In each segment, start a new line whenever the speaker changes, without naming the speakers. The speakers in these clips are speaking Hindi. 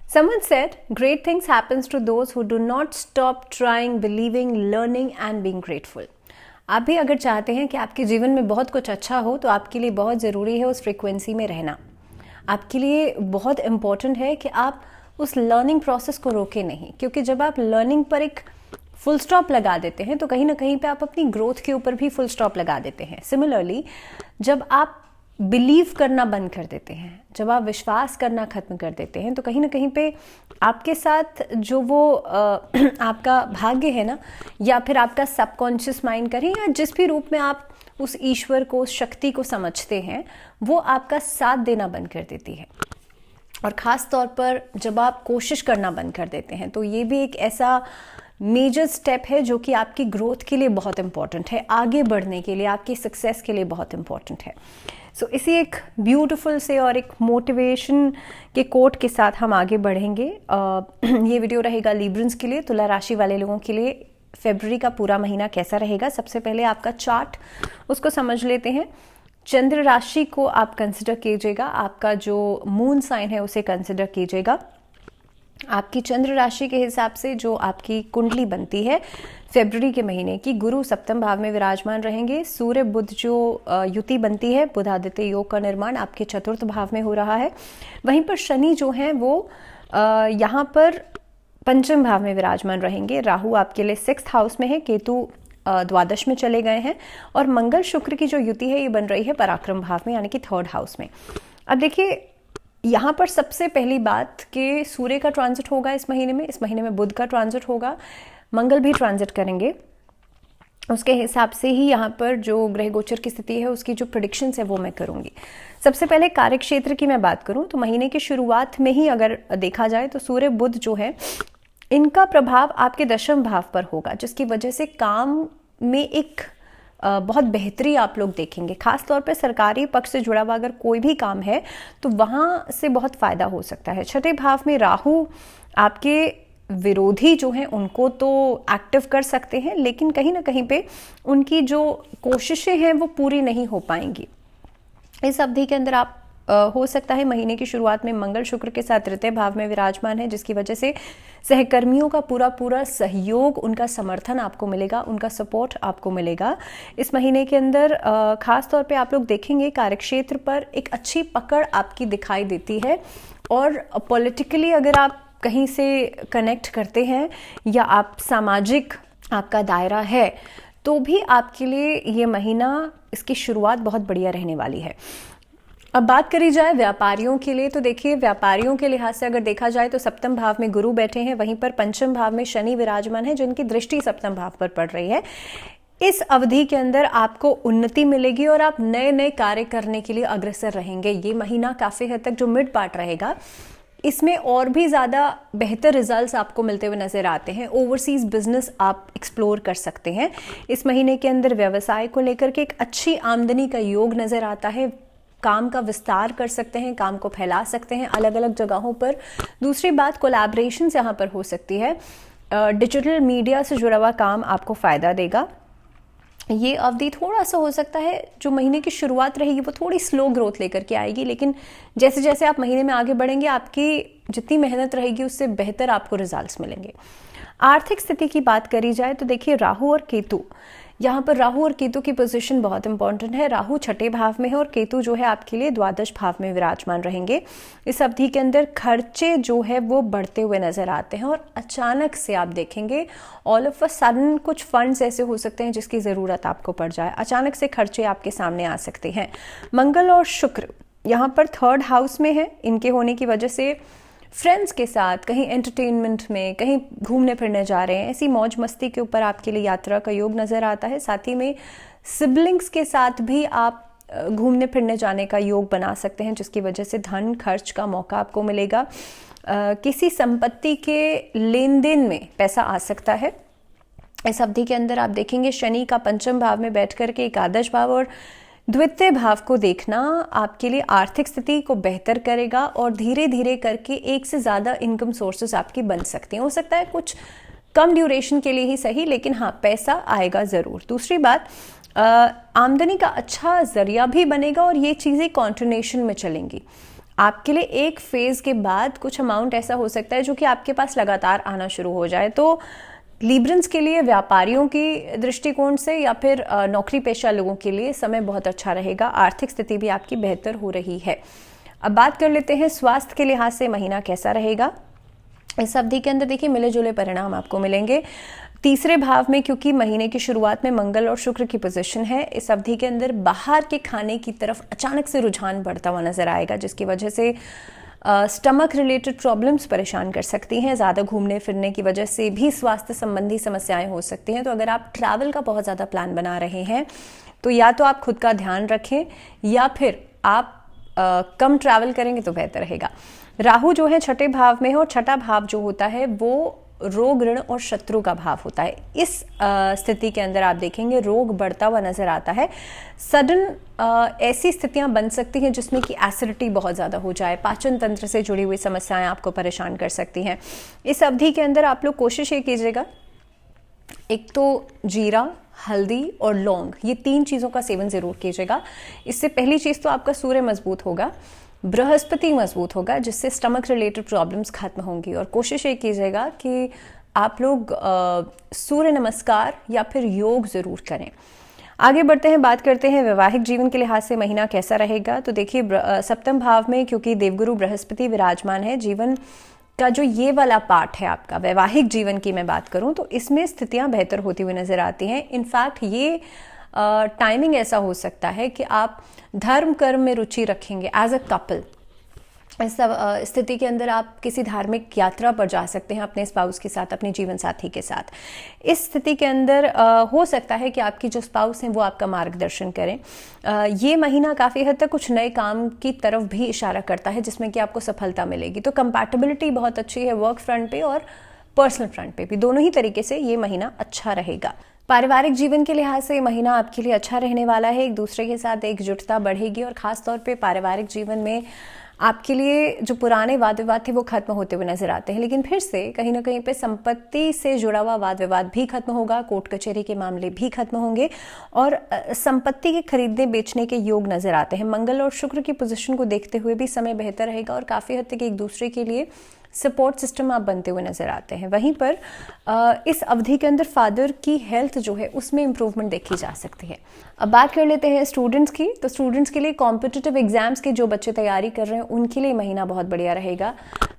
Someone said, great things happens to those who do not stop trying, believing, learning and being grateful. आप भी अगर चाहते हैं कि आपके जीवन में बहुत कुछ अच्छा हो तो आपके लिए बहुत ज़रूरी है उस फ्रीक्वेंसी में रहना। आपके लिए बहुत इम्पॉर्टेंट है कि आप उस लर्निंग प्रोसेस को रोके नहीं, क्योंकि जब आप लर्निंग पर एक फुल स्टॉप लगा देते हैं तो कहीं ना कहीं पे आप अपनी ग्रोथ के ऊपर भी फुल स्टॉप लगा देते हैं। सिमिलरली जब आप बिलीव करना बंद कर देते हैं, जब आप विश्वास करना खत्म कर देते हैं तो कहीं ना कहीं पे आपके साथ जो वो आपका भाग्य है ना, या फिर आपका सबकॉन्शियस माइंड करें, या जिस भी रूप में आप उस ईश्वर को, उस शक्ति को समझते हैं, वो आपका साथ देना बंद कर देती है। और ख़ास तौर पर जब आप कोशिश करना बंद कर देते हैं तो ये भी एक ऐसा मेजर स्टेप है जो कि आपकी ग्रोथ के लिए बहुत इंपॉर्टेंट है, आगे बढ़ने के लिए, आपकी सक्सेस के लिए बहुत इंपॉर्टेंट है। सो इसी एक ब्यूटीफुल से और एक मोटिवेशन के कोट के साथ हम आगे बढ़ेंगे। ये वीडियो रहेगा लिब्रन्स के लिए, तुला राशि वाले लोगों के लिए फरवरी का पूरा महीना कैसा रहेगा। सबसे पहले आपका चार्ट उसको समझ लेते हैं। चंद्र राशि को आप कंसिडर कीजिएगा, आपका जो मून साइन है उसे कंसिडर कीजिएगा। आपकी चंद्र राशि के हिसाब से जो आपकी कुंडली बनती है फरवरी के महीने की, गुरु सप्तम भाव में विराजमान रहेंगे। सूर्य बुध जो युति बनती है, बुध आदित्य योग का निर्माण आपके चतुर्थ भाव में हो रहा है। वहीं पर शनि जो हैं वो यहाँ पर पंचम भाव में विराजमान रहेंगे। राहु आपके लिए 6th हाउस में है, केतु द्वादश में चले गए हैं, और मंगल शुक्र की जो युति है ये बन रही है पराक्रम भाव में, यानी कि 3rd हाउस में। अब देखिए यहाँ पर सबसे पहली बात कि सूर्य का ट्रांजिट होगा इस महीने में बुध का ट्रांजिट होगा, मंगल भी ट्रांजिट करेंगे। उसके हिसाब से ही यहाँ पर जो ग्रह गोचर की स्थिति है उसकी जो प्रेडिक्शंस है वो मैं करूँगी। सबसे पहले कार्य क्षेत्र की मैं बात करूँ तो महीने की शुरुआत में ही अगर देखा जाए तो सूर्य बुध जो है इनका प्रभाव आपके 10वें भाव पर होगा, जिसकी वजह से काम में एक बहुत बेहतरी आप लोग देखेंगे। खास तौर पे सरकारी पक्ष से जुड़ा हुआ अगर कोई भी काम है तो वहाँ से बहुत फ़ायदा हो सकता है। 6ठे भाव में राहु आपके विरोधी जो हैं उनको तो एक्टिव कर सकते हैं, लेकिन कहीं ना कहीं पे उनकी जो कोशिशें हैं वो पूरी नहीं हो पाएंगी। इस अवधि के अंदर आप हो सकता है महीने की शुरुआत में मंगल शुक्र के साथ 3य भाव में विराजमान है, जिसकी वजह से सहकर्मियों का पूरा सहयोग, उनका समर्थन आपको मिलेगा, उनका सपोर्ट आपको मिलेगा। इस महीने के अंदर खास तौर पे आप लोग देखेंगे कार्यक्षेत्र पर एक अच्छी पकड़ आपकी दिखाई देती है, और पॉलिटिकली अगर आप कहीं से कनेक्ट करते हैं या आप सामाजिक आपका दायरा है तो भी आपके लिए ये महीना, इसकी शुरुआत बहुत बढ़िया रहने वाली है। अब बात करी जाए व्यापारियों के लिए तो देखिए व्यापारियों के लिहाज से अगर देखा जाए तो 7वें भाव में गुरु बैठे हैं, वहीं पर 5वें भाव में शनि विराजमान है, जिनकी दृष्टि 7वें भाव पर पड़ रही है। इस अवधि के अंदर आपको उन्नति मिलेगी और आप नए नए कार्य करने के लिए अग्रसर रहेंगे। ये महीना काफ़ी हद तक जो मिड पार्ट रहेगा इसमें और भी ज़्यादा बेहतर रिजल्ट्स आपको मिलते हुए नज़र आते हैं। ओवरसीज़ बिजनेस आप एक्सप्लोर कर सकते हैं। इस महीने के अंदर व्यवसाय को लेकर के एक अच्छी आमदनी का योग नज़र आता है। काम का विस्तार कर सकते हैं, काम को फैला सकते हैं अलग अलग जगहों पर। दूसरी बात कोलैबोरेशंस यहाँ पर हो सकती है। डिजिटल मीडिया से जुड़ा हुआ काम आपको फ़ायदा देगा। ये अवधि थोड़ा सा हो सकता है जो महीने की शुरुआत रहेगी वो थोड़ी स्लो ग्रोथ लेकर के आएगी, लेकिन जैसे जैसे आप महीने में आगे बढ़ेंगे आपकी जितनी मेहनत रहेगी उससे बेहतर आपको रिजल्ट्स मिलेंगे। आर्थिक स्थिति की बात करी जाए तो देखिए राहु और केतु, यहाँ पर राहु और केतु की पोजीशन बहुत इंपॉर्टेंट है। राहु 6ठे भाव में है और केतु जो है आपके लिए द्वादश भाव में विराजमान रहेंगे। इस अवधि के अंदर खर्चे जो है वो बढ़ते हुए नजर आते हैं, और अचानक से आप देखेंगे ऑल ऑफ अ सडन कुछ फंड्स ऐसे हो सकते हैं जिसकी ज़रूरत आपको पड़ जाए। अचानक से खर्चे आपके सामने आ सकते हैं। मंगल और शुक्र यहाँ पर 3rd हाउस में है, इनके होने की वजह से फ्रेंड्स के साथ कहीं एंटरटेनमेंट में, कहीं घूमने फिरने जा रहे हैं, ऐसी मौज मस्ती के ऊपर आपके लिए यात्रा का योग नज़र आता है। साथ ही में सिबलिंग्स के साथ भी आप घूमने फिरने जाने का योग बना सकते हैं, जिसकी वजह से धन खर्च का मौका आपको मिलेगा। किसी संपत्ति के लेन देन में पैसा आ सकता है। इस अवधि के अंदर आप देखेंगे शनि का 5वें भाव में बैठ कर के एकादश भाव और द्वितीय भाव को देखना आपके लिए आर्थिक स्थिति को बेहतर करेगा, और धीरे धीरे करके एक से ज़्यादा इनकम सोर्सेज आपकी बन सकती हैं। हो सकता है कुछ कम ड्यूरेशन के लिए ही सही, लेकिन हाँ पैसा आएगा ज़रूर। दूसरी बात, आमदनी का अच्छा जरिया भी बनेगा और ये चीज़ें कॉन्टिन्यूशन में चलेंगी। आपके लिए एक फेज़ के बाद कुछ अमाउंट ऐसा हो सकता है जो कि आपके पास लगातार आना शुरू हो जाए। तो लिब्रन्स के लिए, व्यापारियों की दृष्टिकोण से या फिर नौकरी पेशा लोगों के लिए समय बहुत अच्छा रहेगा। आर्थिक स्थिति भी आपकी बेहतर हो रही है। अब बात कर लेते हैं स्वास्थ्य के लिहाज से महीना कैसा रहेगा। इस अवधि के अंदर देखिए मिले जुले परिणाम आपको मिलेंगे। तीसरे भाव में क्योंकि महीने की शुरुआत में मंगल और शुक्र की पोजीशन है, इस अवधि के अंदर बाहर के खाने की तरफ अचानक से रुझान बढ़ता हुआ नजर आएगा, जिसकी वजह से स्टमक रिलेटेड प्रॉब्लम्स परेशान कर सकती हैं। ज़्यादा घूमने फिरने की वजह से भी स्वास्थ्य संबंधी समस्याएं हो सकती हैं। तो अगर आप ट्रैवल का बहुत ज़्यादा प्लान बना रहे हैं तो या तो आप खुद का ध्यान रखें या फिर आप कम ट्रैवल करेंगे तो बेहतर रहेगा। राहु जो है छठे भाव में है और छठा भाव जो होता है वो रोग, ऋण और शत्रु का भाव होता है। इस स्थिति के अंदर आप देखेंगे रोग बढ़ता हुआ नजर आता है। सडन ऐसी स्थितियां बन सकती हैं जिसमें कि एसिडिटी बहुत ज़्यादा हो जाए, पाचन तंत्र से जुड़ी हुई समस्याएं आपको परेशान कर सकती हैं। इस अवधि के अंदर आप लोग कोशिश ये कीजिएगा, एक तो जीरा, हल्दी और लौंग, ये 3 चीज़ों का सेवन ज़रूर कीजिएगा। इससे पहली चीज़ तो आपका सूर्य मजबूत होगा, बृहस्पति मजबूत होगा, जिससे स्टमक रिलेटेड प्रॉब्लम्स खत्म होंगी। और कोशिश ये कीजिएगा कि आप लोग सूर्य नमस्कार या फिर योग ज़रूर करें। आगे बढ़ते हैं, बात करते हैं वैवाहिक जीवन के लिहाज से महीना कैसा रहेगा। तो देखिए सप्तम भाव में क्योंकि देवगुरु बृहस्पति विराजमान है, जीवन का जो ये वाला पार्ट है आपका वैवाहिक जीवन की मैं बात करूं तो इसमें स्थितियां बेहतर होती हुई नजर आती हैं। इनफैक्ट ये टाइमिंग ऐसा हो सकता है कि आप धर्म कर्म में रुचि रखेंगे एज अ कपल। इस स्थिति के अंदर आप किसी धार्मिक यात्रा पर जा सकते हैं अपने स्पाउस के साथ, अपने जीवन साथी के साथ। इस स्थिति के अंदर हो सकता है कि आपकी जो स्पाउस हैं वो आपका मार्गदर्शन करें। ये महीना काफ़ी हद तक कुछ नए काम की तरफ भी इशारा करता है जिसमें कि आपको सफलता मिलेगी। तो कंपैटिबिलिटी बहुत अच्छी है वर्क फ्रंट पे और पर्सनल फ्रंट पे भी, दोनों ही तरीके से ये महीना अच्छा रहेगा। पारिवारिक जीवन के लिहाज से महीना आपके लिए अच्छा रहने वाला है। एक दूसरे के साथ एकजुटता बढ़ेगी और ख़ास तौर पे पारिवारिक जीवन में आपके लिए जो पुराने वाद विवाद थे वो खत्म होते हुए नजर आते हैं। लेकिन फिर से कहीं ना कहीं पे संपत्ति से जुड़ा हुआ वाद विवाद भी खत्म होगा, कोर्ट कचहरी के मामले भी खत्म होंगे और संपत्ति के खरीदने बेचने के योग नजर आते हैं। मंगल और शुक्र की पोजीशन को देखते हुए भी समय बेहतर रहेगा और काफ़ी हद तक एक दूसरे के लिए सपोर्ट सिस्टम आप बनते हुए नजर आते हैं। वहीं पर इस अवधि के अंदर फादर की हेल्थ जो है उसमें इंप्रूवमेंट देखी जा सकती है। अब बात कर लेते हैं स्टूडेंट्स की। तो स्टूडेंट्स के लिए कॉम्पिटिटिव एग्जाम्स के जो बच्चे तैयारी कर रहे हैं उनके लिए महीना बहुत बढ़िया रहेगा।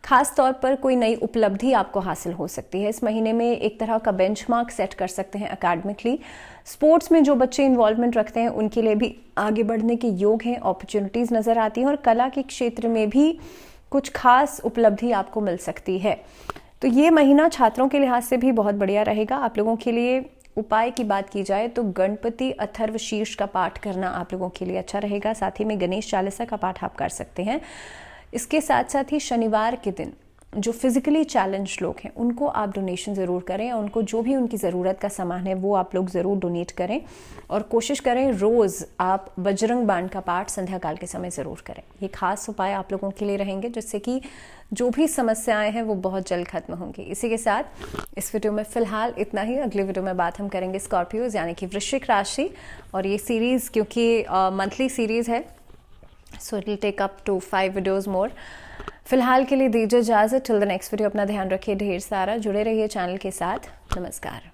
खास तौर पर कोई नई उपलब्धि आपको हासिल हो सकती है। इस महीने में एक तरह का बेंचमार्क सेट कर सकते हैं अकेडमिकली। स्पोर्ट्स में जो बच्चे इन्वॉल्वमेंट रखते हैं उनके लिए भी आगे बढ़ने के योग हैं, अपॉर्चुनिटीज़ नज़र आती हैं और कला के क्षेत्र में भी कुछ खास उपलब्धि आपको मिल सकती है। तो ये महीना छात्रों के लिहाज से भी बहुत बढ़िया रहेगा। आप लोगों के लिए उपाय की बात की जाए तो गणपति अथर्व शीर्ष का पाठ करना आप लोगों के लिए अच्छा रहेगा। साथ ही में गणेश चालीसा का पाठ आप कर सकते हैं। इसके साथ साथ ही शनिवार के दिन जो फिजिकली चैलेंज लोग हैं उनको आप डोनेशन ज़रूर करें और उनको जो भी उनकी ज़रूरत का सामान है वो आप लोग ज़रूर डोनेट करें और कोशिश करें रोज़ आप बजरंग बाण का पाठ संध्या काल के समय ज़रूर करें। ये खास उपाय आप लोगों के लिए रहेंगे जिससे कि जो भी समस्याएं हैं वो बहुत जल्द खत्म होंगी। इसी के साथ इस वीडियो में फ़िलहाल इतना ही। अगले वीडियो में बात हम करेंगे स्कॉर्पियोज यानी कि वृश्चिक राशि, और ये सीरीज़ क्योंकि मंथली सीरीज़ है so it will take up to 5 videos more. फिलहाल के लिए दीजिए इजाज़त। टिल द नेक्स्ट वीडियो अपना ध्यान रखिए ढेर सारा, जुड़े रहिए चैनल के साथ। नमस्कार।